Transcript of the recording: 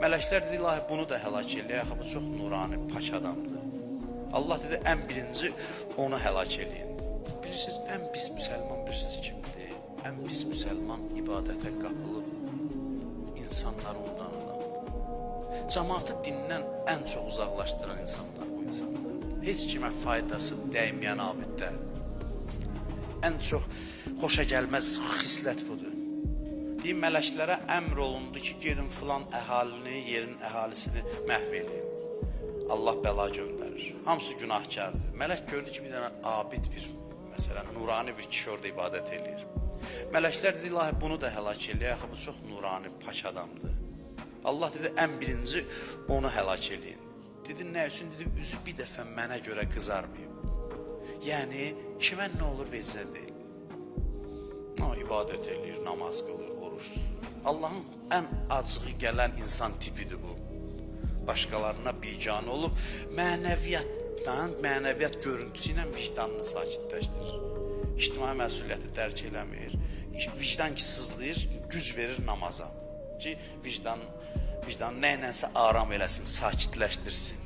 Mələklər dedi, ilahi bunu da həlak eləyək, bu çox nurani, pak adamdır. Allah dedi, ən birinci onu həlak eləyin. Bilirsiniz, ən pis müsəlman bilirsiniz kimdir? Ən pis müsəlman ibadətə qapılıb, insanlar ondan adamdır. Cəmaatı dindən ən çox uzaqlaşdıran insanlar bu insanlar. Heç kimə faydası dəyməyən abidlər. Ən çox xoşa gəlməz xislət budur. Deyim, mələklərə əmr olundu ki, gedin filan əhalini, yerin əhalisini məhv edin. Allah bəla göndərir. Hamısı günahkardır. Mələk gördü ki, bir dənə abid bir, məsələn, nurani bir kişi orada ibadət edir. Mələklər dedi, ilahi bunu da həlak eləyək, bu çox nurani, pak adamdır. Allah dedi, ən birinci onu həlak eləyin. Dedi, nə üçün? Dedi, üzü bir dəfə mənə görə qızarmayıb. Yəni, kimə nə olur vecdə deyil. İbadət edir, namaz qılır, oruç tutur. Allahın ən acığı gələn insan tipidir bu. Başqalarına biganə olub, mənəviyyat görüntüsü ilə vicdanını sakitləşdirir. İctimai məsuliyyəti dərk eləmir. Vicdan ki sızlayır, güc verir namaza. Ki, vicdan nəyləsə aram eləsin, sakitləşdirsin.